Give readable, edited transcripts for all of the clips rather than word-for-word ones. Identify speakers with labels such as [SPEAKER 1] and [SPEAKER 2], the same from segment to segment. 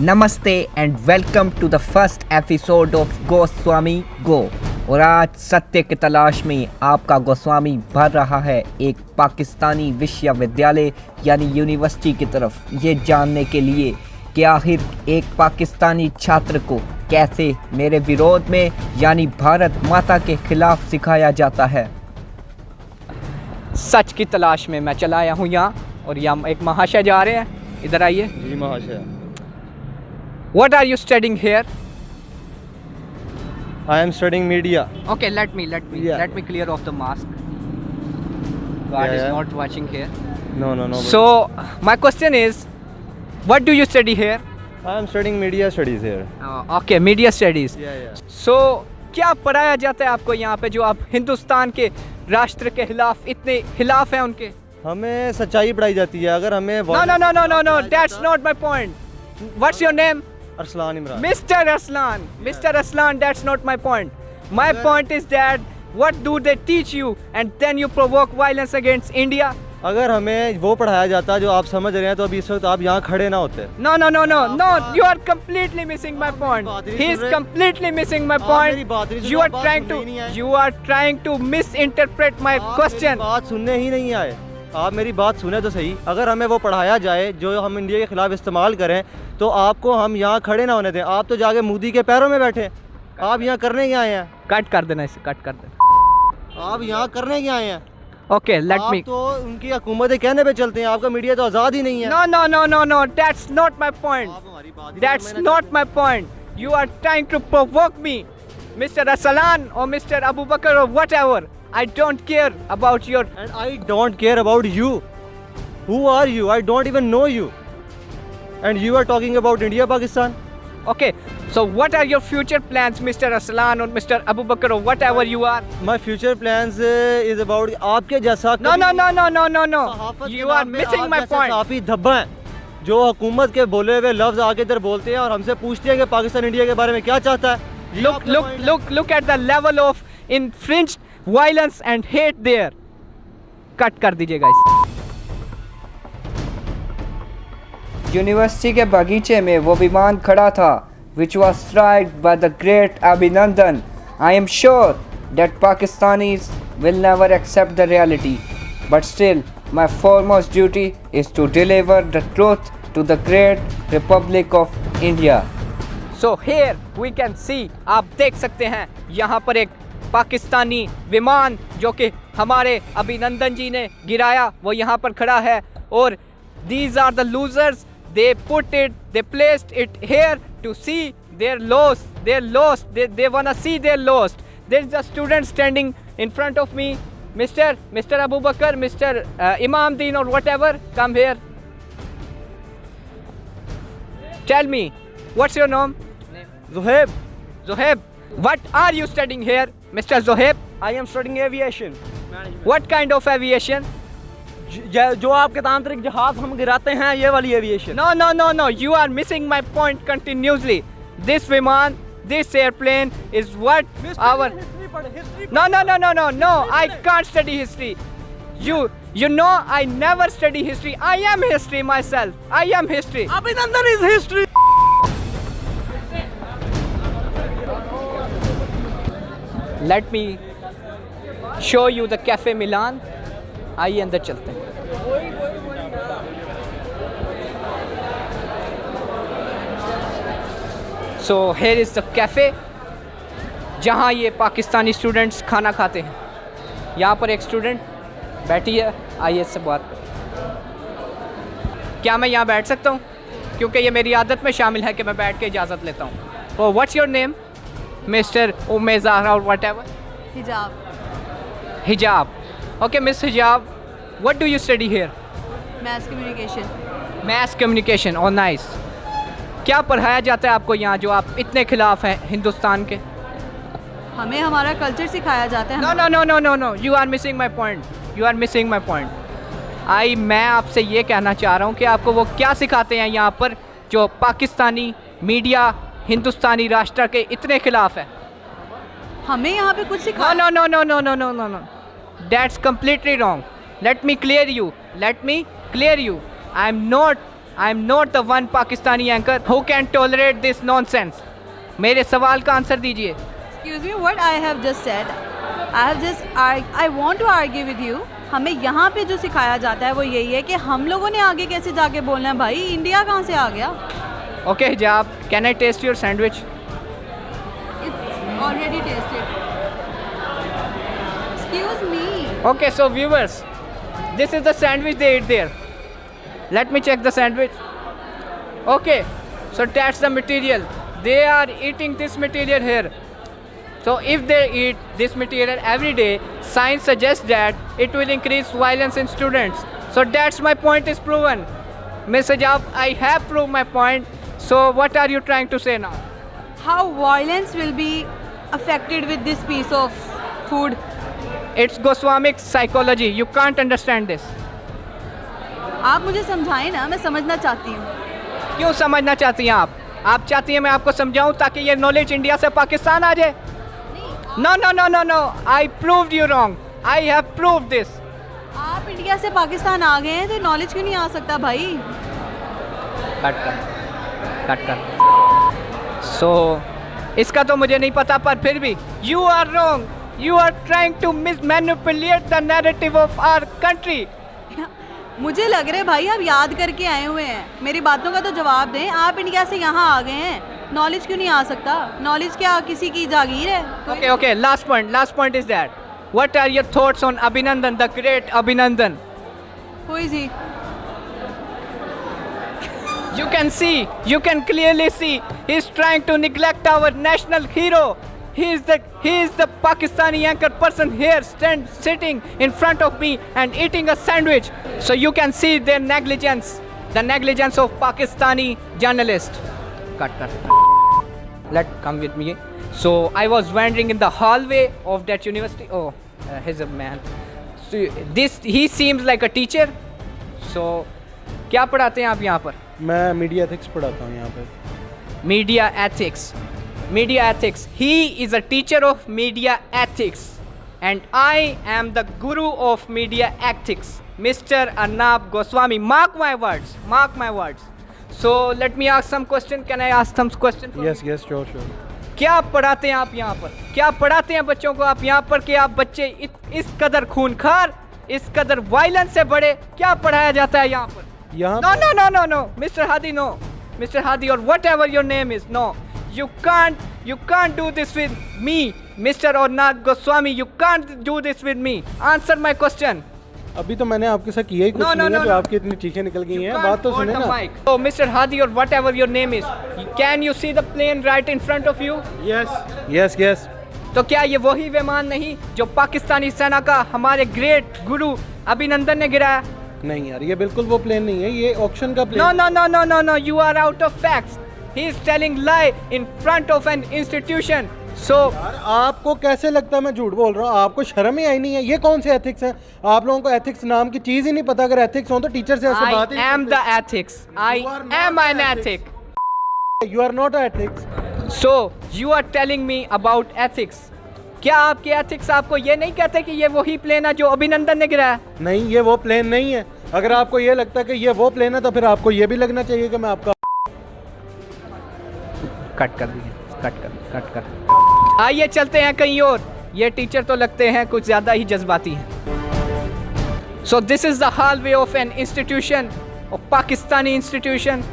[SPEAKER 1] नमस्ते and welcome to the first episode of Goswami go. और आज सत्य की तलाश में आपका गोस्वामी बढ़ रहा है एक पाकिस्तानी विश्वविद्यालय यानी यूनिवर्सिटी की तरफ, ये जानने के लिए कि आखिर एक पाकिस्तानी छात्र को कैसे मेरे विरोध में यानी भारत माता के खिलाफ सिखाया जाता है। सच की तलाश में मैं चला आया हूँ यहाँ, और यहाँ एक महाशय जा रहे हैं। इधर आइए
[SPEAKER 2] जी महाशय।
[SPEAKER 1] What are you studying here?
[SPEAKER 2] I am studying media.
[SPEAKER 1] Okay, let me clear off the mask. God is not watching here.
[SPEAKER 2] No.
[SPEAKER 1] So my question is, what do you study here?
[SPEAKER 2] I am studying media studies here.
[SPEAKER 1] Okay, media studies.
[SPEAKER 2] Yeah.
[SPEAKER 1] So क्या पढ़ाया जाता है आपको यहाँ पे जो आप हिंदुस्तान के राष्ट्र के खिलाफ इतने खिलाफ हैं उनके?
[SPEAKER 2] हमें सच्चाई पढ़ाई जाती है। अगर हमें
[SPEAKER 1] No, that's not my point. What's your name?
[SPEAKER 2] Arsalan Imran.
[SPEAKER 1] Mr. Aslan, that's not my point. My point is that what do they teach you and then you provoke violence against India?
[SPEAKER 2] अगर हमें वो पढ़ाया जाता जो आप समझ रहे हैं तो अभी इस वक्त आप यहाँ खड़े ना होते।
[SPEAKER 1] No, you are completely missing my point. He is completely missing my point. You are trying to misinterpret my question.
[SPEAKER 2] बात सुनने ही नहीं आए। आप मेरी बात सुने तो सही। अगर हमें वो पढ़ाया जाए जो हम इंडिया के खिलाफ इस्तेमाल करें तो आपको हम यहाँ खड़े ना होने दें। आप तो जाके मोदी के पैरों में बैठे। आप यहाँ करने क्या आए हैं?
[SPEAKER 1] कट कर देना इसे, कट कर देना।
[SPEAKER 2] आप यहाँ करने क्या आए हैं?
[SPEAKER 1] Okay, let me.
[SPEAKER 2] आप तो उनकी हुकूमत के कहने पे चलते हैं। आपका मीडिया तो आज़ाद ही नहीं है।
[SPEAKER 1] No, that's not my point. That's not my point. You are trying to provoke me, Mr. Aslan or Mr. Abu Bakr or whatever. I don't care about your.
[SPEAKER 2] And I don't care about you. Who are you? I don't even know you. And you are talking about India, Pakistan.
[SPEAKER 1] Okay, so what are your future plans, Mr. Aslan or Mr. Abu Bakr or whatever you are?
[SPEAKER 2] My future plans is about आपके जैसा.
[SPEAKER 1] No. You are missing my point.
[SPEAKER 2] काफी धब्बा हैं जो हुकूमत के बोले हुए लफ्ज आगे इधर बोलते हैं और हमसे पूछते हैं कि पाकिस्तान इंडिया के बारे में क्या चाहता है.
[SPEAKER 1] Look at the level of infringed violence and hate there. Cut कर दीजिएगा इसे. यूनिवर्सिटी के बगीचे में वो विमान खड़ा था which was struck by the great Abhinandan. I am sure that Pakistanis will never accept the reality, but still my foremost duty is to deliver the truth to the great Republic of India. So here we can see, आप देख सकते हैं यहाँ पर एक पाकिस्तानी विमान जो कि हमारे अभिनंदन जी ने गिराया, वो यहाँ पर खड़ा है। और these are the losers. They placed it here to see their loss. They wanna see their loss. There is a student standing in front of me. Mr. Abu Bakr, Mr. Imam Deen or whatever, come here. Tell me, what's your name? Zohaib. What are you studying here, Mr. Zohaib?
[SPEAKER 3] I am studying aviation.
[SPEAKER 1] What kind of aviation?
[SPEAKER 3] जो आपके तांत्रिक जहाज हम गिराते हैं, ये वाली aviation.
[SPEAKER 1] No. You are missing my point continuously. This viman, this airplane is what our. No. I can't study history. You know I never study history. I am history myself. I am history.
[SPEAKER 3] Abhinandan is history.
[SPEAKER 1] Let me show you the Cafe Milan. आइए अंदर चलते हैं. So here is the cafe जहाँ ये Pakistani students खाना खाते हैं. यहाँ पर एक स्टूडेंट बैठी है, आइए इससे बात करें. क्या मैं यहाँ बैठ सकता हूँ? क्योंकि ये मेरी आदत में शामिल है कि मैं बैठ के इजाज़त लेता हूँ. Oh, what's your name? Mr. Umme Zahra or whatever? Hijab. Okay, Miss Hijab, what do you study here?
[SPEAKER 4] Mass
[SPEAKER 1] communication. Oh, nice. क्या पढ़ाया जाता है आपको यहाँ जो आप इतने खिलाफ हैं हिंदुस्तान के?
[SPEAKER 4] हमें हमारा कल्चर सिखाया जाता है.
[SPEAKER 1] No. You are missing my point. मैं आपसे ये कहना चाह रहा हूँ कि आपको वो क्या सिखाते हैं यहाँ पर जो पाकिस्तानी मीडिया हिंदुस्तानी राष्ट्र के इतने खिलाफ है?
[SPEAKER 4] हमें यहाँ पे कुछ सिखा.
[SPEAKER 1] No. That's completely wrong. Let me clear you. I I am not the one Pakistani anchor who can tolerate this nonsense. मेरे सवाल का आंसर दीजिए।
[SPEAKER 4] Excuse me, what I have just said, I want to argue with you. हमें यहाँ पे जो सिखाया जाता है वो यही है कि हम लोगों ने आगे कैसे जाके बोलना है। भाई इंडिया कहाँ से आ गया?
[SPEAKER 1] ओके हिजाब, can I taste your sandwich?
[SPEAKER 4] It's already tasted. Excuse me.
[SPEAKER 1] Okay, so viewers, this is the sandwich they eat there. Let me check the sandwich. Okay, so that's the material. They are eating this material here. So if they eat this material every day, science suggests that it will increase violence in students. So that's my point is proven. Ms. Hijab, I have proved my point. So what are you trying to say now?
[SPEAKER 4] How violence will be affected with this piece of food?
[SPEAKER 1] It's Goswamic psychology. You can't understand this.
[SPEAKER 4] आप मुझे समझाएं ना, मैं समझना चाहती हूँ।
[SPEAKER 1] क्यों समझना चाहती हैं आप? आप चाहती हैं मैं आपको समझाऊं ताकि ये नॉलेज इंडिया से पाकिस्तान आ जाए? No no no no no, I proved you wrong. I have proved this.
[SPEAKER 4] आप इंडिया से पाकिस्तान आ गए हैं तो नॉलेज क्यों नहीं आ सकता भाई?
[SPEAKER 1] कट कर। सो इसका तो मुझे नहीं पता, पर फिर भी you are wrong. You are trying to manipulate the narrative of our country.
[SPEAKER 4] मुझे लग रहा है भाई आप याद करके आए हुए हैं। मेरी बातों का तो जवाब दें। आप इंडिया से यहाँ आ गए हैं, नॉलेज क्यों नहीं आ सकता? नॉलेज क्या किसी की जागीर है?
[SPEAKER 1] Okay, okay. Last point is that. What are your thoughts on Abhinandan, the great Abhinandan?
[SPEAKER 4] Who is he?
[SPEAKER 1] You can clearly see, he's trying to neglect our national hero. He is the Pakistani anchor person here, sitting in front of me and eating a sandwich. So you can see their negligence, the negligence of Pakistani journalists. Cut. Come with me. So I was wandering in the hallway of that university. Oh, he's a man. So he seems like a teacher. So क्या पढ़ाते हैं आप यहाँ पर?
[SPEAKER 2] मैं media ethics पढ़ाता हूँ यहाँ पे।
[SPEAKER 1] Media ethics. He is a teacher of media ethics, and I am the guru of media ethics, Mr. Arnab Goswami. Mark my words. So let me ask some question. Can I ask some question?
[SPEAKER 2] Yes, sure.
[SPEAKER 1] क्या पढ़ाते हैं आप यहाँ पर? क्या पढ़ाते हैं बच्चों को आप यहाँ पर कि आप बच्चे इस कदर खूनखार, इस कदर वायलेंस से बड़े, क्या पढ़ाया जाता है यहाँ पर? No, Mr. Hadi, or whatever your name is, no, you can't do this with me, Mr. Arnab Goswami. You can't do this with me. Answer my question.
[SPEAKER 2] अभी तो मैंने आपके साथ किया ही कुछ नहीं है, तो आपकी इतनी चीखें निकल गई हैं। बात तो सुने ना।
[SPEAKER 1] So Mr. Hadi, or whatever your name is, can you see the plane right in front of you?
[SPEAKER 2] Yes.
[SPEAKER 1] तो क्या ये वही विमान नहीं जो पाकिस्तानी सेना का हमारे ग्रेट गुरु अभिनंदन ने गिराया?
[SPEAKER 2] नहीं यार, ये बिल्कुल वो प्लेन नहीं है, ये ऑक्शन का plane.
[SPEAKER 1] No, you are out of facts. He is telling lie in front of an institution. So
[SPEAKER 2] यार आपको कैसे लगता है मैं झूठ बोल रहा हूँ? आपको शर्म ही आई नहीं है? ये कौन से एथिक्स हैं? आप लोगों को एथिक्स नाम की चीज ही नहीं पता। अगर एथिक्स हो तो टीचर से ऐसे बात ही
[SPEAKER 1] I am the ethics. I am an ethic.
[SPEAKER 2] You are not ethics.
[SPEAKER 1] So you are telling me about ethics. क्या आपके एथिक्स आपको ये नहीं कहते कि ये वही प्लेन है जो अभिनंदन ने गिराया?
[SPEAKER 2] नहीं, ये वो प्लेन नहीं है। अगर आपको ये लगता है कि ये वो प्लेन है तो फिर आपको ये भी लगना चाहिए कि मैं आपका
[SPEAKER 1] कट कर। आइए चलते हैं कहीं और। ये टीचर तो लगते हैं कुछ ज्यादा ही जज्बाती हैं। So this is the hallway of an institution, of Pakistani institution.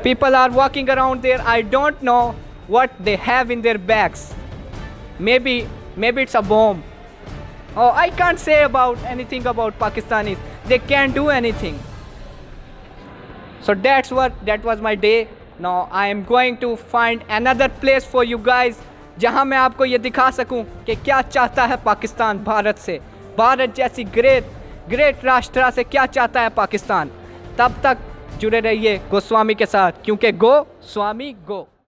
[SPEAKER 1] People are walking around there. I don't know what they have in their bags. Maybe it's a bomb. Oh, I can't say about anything about Pakistanis. They can't do anything. So that was my day. Now I am going to find another place for you guys जहाँ मैं आपको ये दिखा सकूं कि क्या चाहता है पाकिस्तान भारत से, भारत जैसी ग्रेट राष्ट्र से क्या चाहता है पाकिस्तान। तब तक जुड़े रहिए गोस्वामी के साथ, क्योंकि गो स्वामी गो।